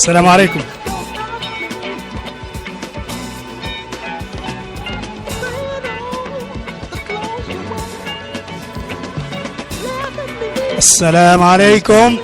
السلام عليكم. السلام عليكم.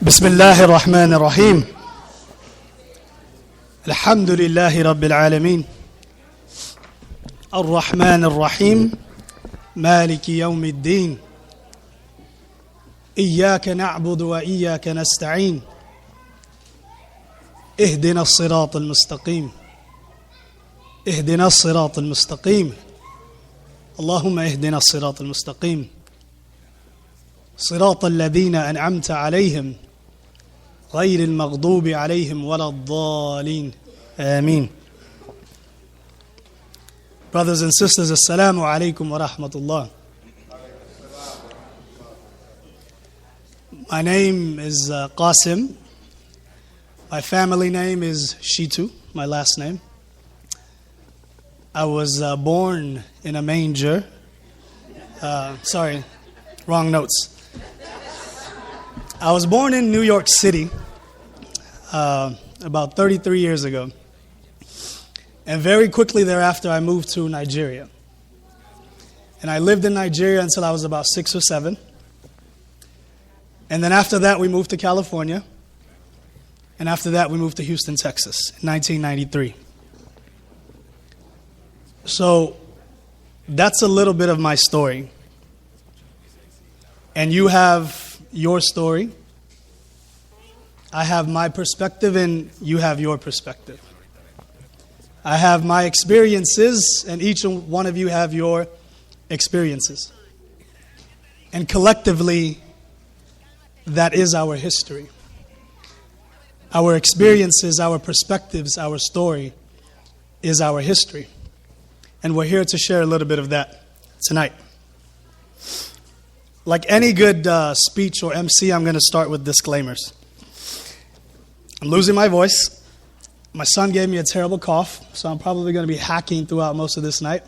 بسم الله الرحمن الرحيم. الحمد لله رب العالمين الرحمن الرحيم مالك يوم الدين إياك نعبد وإياك نستعين اهدنا الصراط المستقيم اهدنا الصراط المستقيم اللهم اهدنا الصراط المستقيم صراط الذين أنعمت عليهم غير المغضوب عليهم ولا الضالين آمين. Brothers and sisters, assalamu alaikum wa rahmatullah. My name is Qasim. My family name is Shitu, my last name. I was born in a manger. Sorry, wrong notes. I was born in New York City about 33 years ago. And very quickly thereafter, I moved to Nigeria. And I lived in Nigeria until I was about 6 or 7. And then after that, we moved to California. And after that, we moved to Houston, Texas in 1993. So that's a little bit of my story. And you have your story. I have my perspective and you have your perspective. I have my experiences and each one of you have your experiences. And collectively, that is our history. Our experiences, our perspectives, our story is our history. And we're here to share a little bit of that tonight. Like any good speech or MC, I'm going to start with disclaimers. I'm losing my voice. My son gave me a terrible cough, so I'm probably going to be hacking throughout most of this night.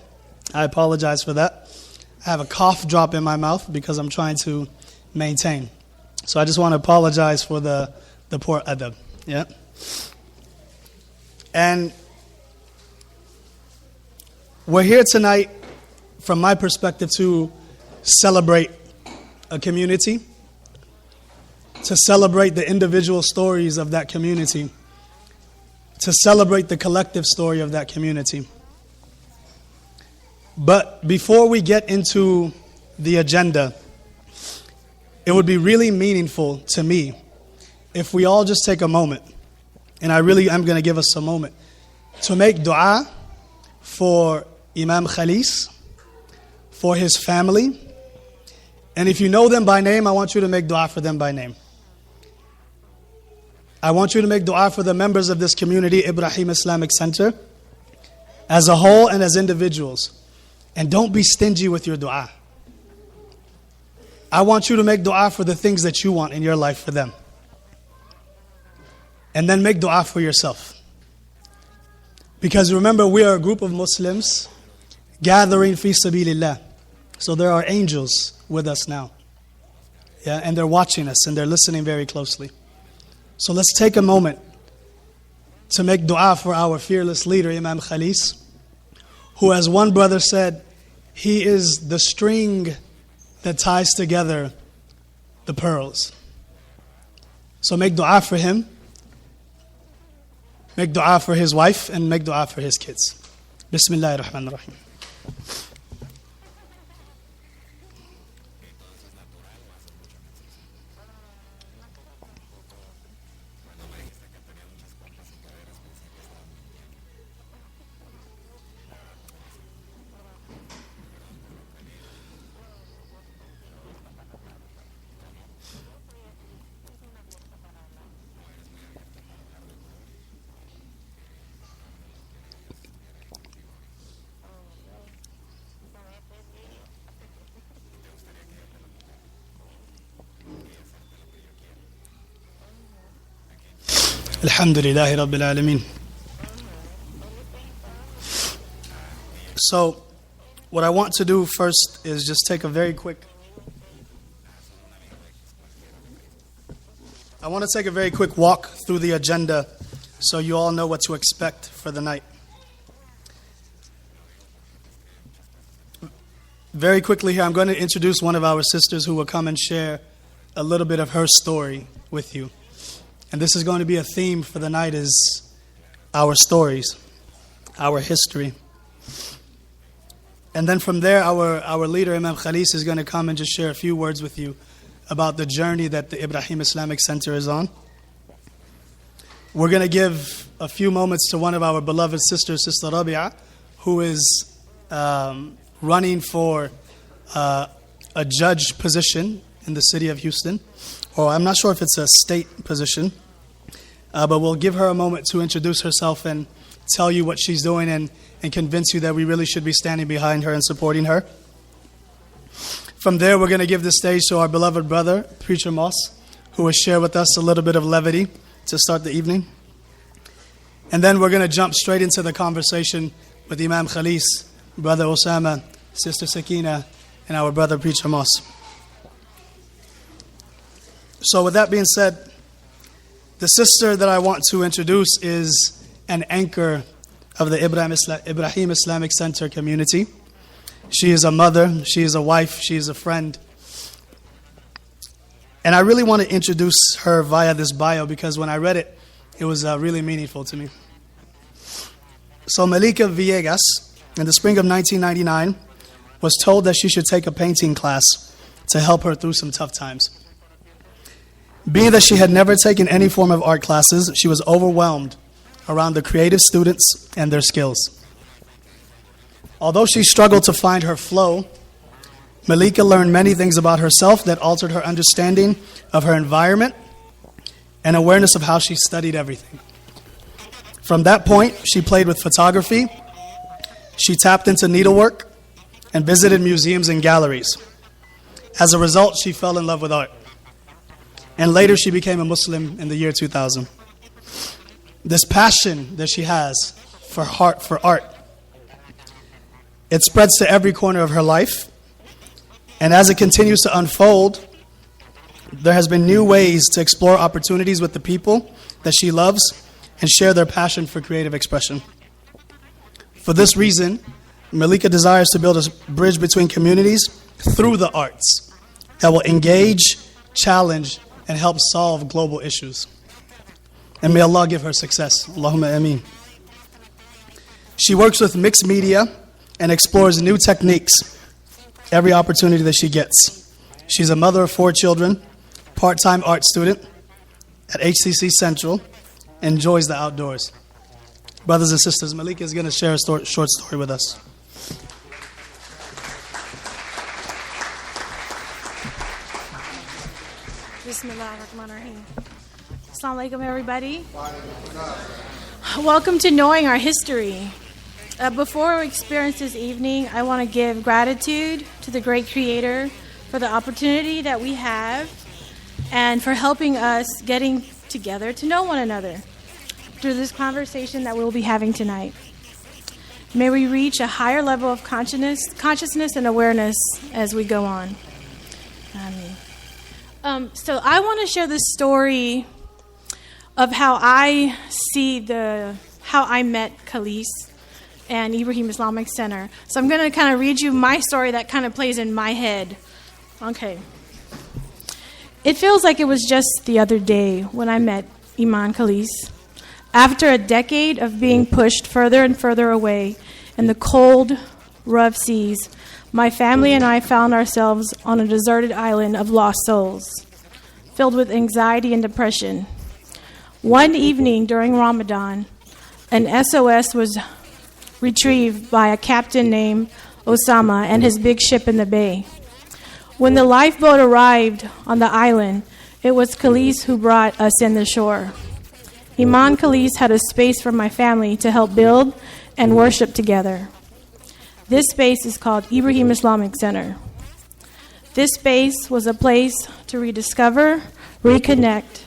I apologize for that. I have a cough drop in my mouth because I'm trying to maintain. So I just want to apologize for the poor adab. Yeah. And we're here tonight, from my perspective, to celebrate a community, to celebrate the individual stories of that community, to celebrate the collective story of that community. But before we get into the agenda, it would be really meaningful to me if we all just take a moment, and I really am going to give us a moment, to make dua for Imam Khalis, for his family. And if you know them by name, I want you to make dua for them by name. I want you to make dua for the members of this community, Ibrahim Islamic Center, as a whole and as individuals. And don't be stingy with your dua. I want you to make dua for the things that you want in your life for them. And then make dua for yourself. Because remember, we are a group of Muslims gathering fi sabilillah. So there are angels with us now. Yeah, and they're watching us and they're listening very closely. So let's take a moment to make dua for our fearless leader, Imam Khalis, who, as one brother said, he is the string that ties together the pearls. So make dua for him, make dua for his wife, and make dua for his kids. Bismillahir Rahmanir Rahim. Alhamdulillahi Rabbil Alameen. So, what I want to do first is just take a very quick walk through the agenda so you all know what to expect for the night. Very quickly here, I'm going to introduce one of our sisters who will come and share a little bit of her story with you. And this is going to be a theme for the night, is our stories, our history. And then from there, our leader, Imam Khalis, is going to come and just share a few words with you about the journey that the Ibrahim Islamic Center is on. We're going to give a few moments to one of our beloved sisters, Sister Rabia, who is running for a judge position in the city of Houston. Or I'm not sure if it's a state position. But we'll give her a moment to introduce herself and tell you what she's doing and convince you that we really should be standing behind her and supporting her. From there, we're going to give the stage to our beloved brother, Preacher Moss, who will share with us a little bit of levity to start the evening. And then we're going to jump straight into the conversation with Imam Khalis, Brother Usama, Sister Sakinah, and our brother, Preacher Moss. So with that being said, the sister that I want to introduce is an anchor of the Ibrahim Islamic Center community. She is a mother, she is a wife, she is a friend. And I really want to introduce her via this bio because when I read it, it was really meaningful to me. So Malika Villegas, in the spring of 1999, was told that she should take a painting class to help her through some tough times. Being that she had never taken any form of art classes, she was overwhelmed around the creative students and their skills. Although she struggled to find her flow, Malika learned many things about herself that altered her understanding of her environment and awareness of how she studied everything. From that point, she played with photography, she tapped into needlework, and visited museums and galleries. As a result, she fell in love with art. And later she became a Muslim in the year 2000. This passion that she has for art, it spreads to every corner of her life. And as it continues to unfold, there has been new ways to explore opportunities with the people that she loves and share their passion for creative expression. For this reason, Malika desires to build a bridge between communities through the arts that will engage, challenge, and help solve global issues. And may Allah give her success. Allahumma ameen. She works with mixed media and explores new techniques every opportunity that she gets. She's a mother of 4 children, part-time art student at HCC Central, enjoys the outdoors. Brothers and sisters, Malika is going to share a short story with us. Bismillahirrahmanirrahim. Assalamu alaikum, everybody. Welcome to Knowing Our History. Before we experience this evening, I want to give gratitude to the great Creator for the opportunity that we have and for helping us getting together to know one another through this conversation that we'll be having tonight. May we reach a higher level of consciousness and awareness as we go on. So I want to share this story of how I met Khalis and Ibrahim Islamic Center. So I'm going to kind of read you my story that kind of plays in my head. Okay. It feels like it was just the other day when I met Imam Khalis. After a decade of being pushed further and further away in the cold, rough seas, my family and I found ourselves on a deserted island of lost souls, filled with anxiety and depression. One evening during Ramadan, an SOS was retrieved by a captain named Usama and his big ship in the bay. When the lifeboat arrived on the island, it was Khalis who brought us in the shore. Imam Khalis had a space for my family to help build and worship together. This space is called Ibrahim Islamic Center. This space was a place to rediscover, reconnect,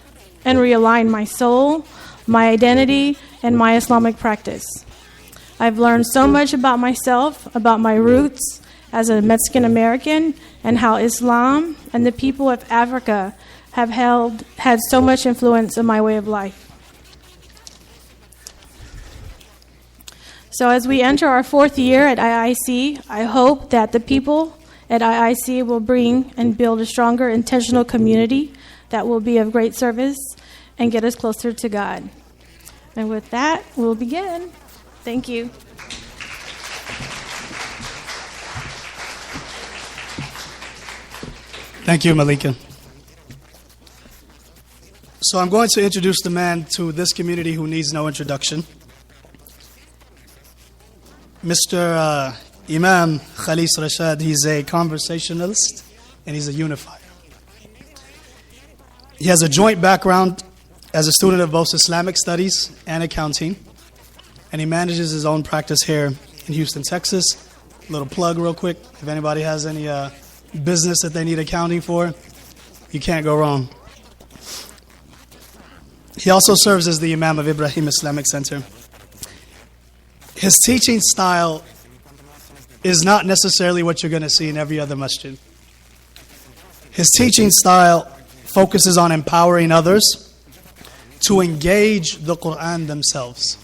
and realign my soul, my identity, and my Islamic practice. I've learned so much about myself, about my roots as a Mexican American, and how Islam and the people of Africa have had so much influence on my way of life. So as we enter our 4th year at IIC, I hope that the people at IIC will bring and build a stronger intentional community that will be of great service and get us closer to God. And with that, we'll begin. Thank you. Thank you, Malika. So I'm going to introduce the man to this community who needs no introduction. Mr. Imam Khalis Rashaad, he's a conversationalist and he's a unifier. He has a joint background as a student of both Islamic studies and accounting, and he manages his own practice here in Houston, Texas. A little plug real quick, if anybody has any business that they need accounting for, you can't go wrong. He also serves as the Imam of Ibrahim Islamic Center. His teaching style is not necessarily what you're going to see in every other masjid. His teaching style focuses on empowering others to engage the Quran themselves.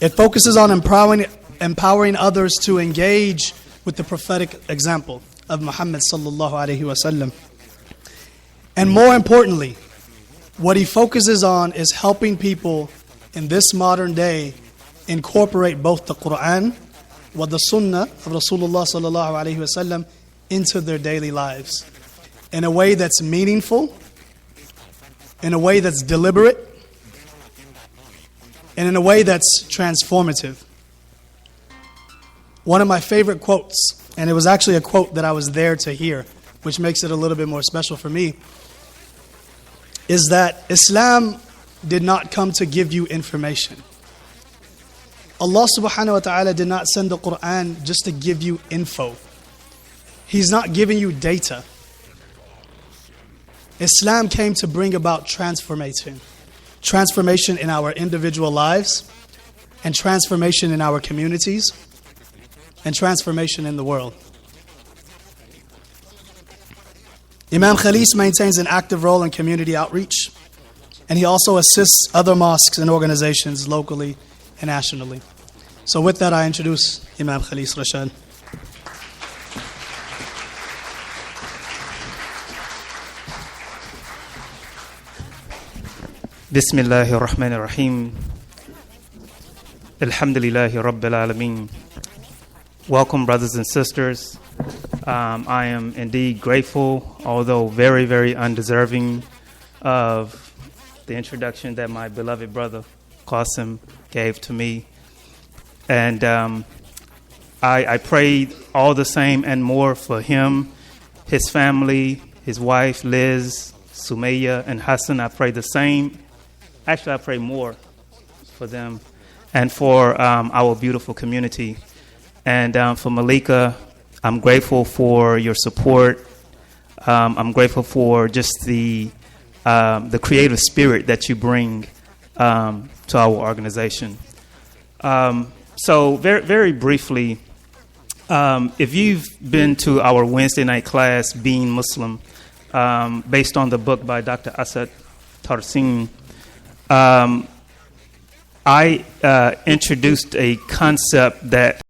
It focuses on empowering others to engage with the prophetic example of Muhammad sallallahu alaihi wasallam. And more importantly, what he focuses on is helping people in this modern day incorporate both the Quran wa the Sunnah of Rasulullah sallallahu alaihi wasallam into their daily lives in a way that's meaningful, in a way that's deliberate, and in a way that's transformative. One of my favorite quotes, and it was actually a quote that I was there to hear, which makes it a little bit more special for me, is that Islam did not come to give you information. Allah subhanahu wa ta'ala did not send the Quran just to give you info. He's not giving you data. Islam came to bring about transformation. Transformation in our individual lives, and transformation in our communities, and transformation in the world. Imam Khalis maintains an active role in community outreach, and he also assists other mosques and organizations locally and nationally. So with that, I introduce Imam Khalis Rashaad. Bismillahir Rahmanir Rahim. Alhamdulillahi Rabbil Alameen. Welcome, brothers and sisters. I am indeed grateful, although very, very undeserving of the introduction that my beloved brother Qasim gave to me. And I prayed all the same and more for him, his family, his wife, Liz, Sumaya, and Hassan. I prayed the same. Actually, I pray more for them and for our beautiful community. And for Malika, I'm grateful for your support. I'm grateful for just the creative spirit that you bring to our organization. So very, very briefly, if you've been to our Wednesday night class, Being Muslim, based on the book by Dr. Asad Tarsin, I introduced a concept that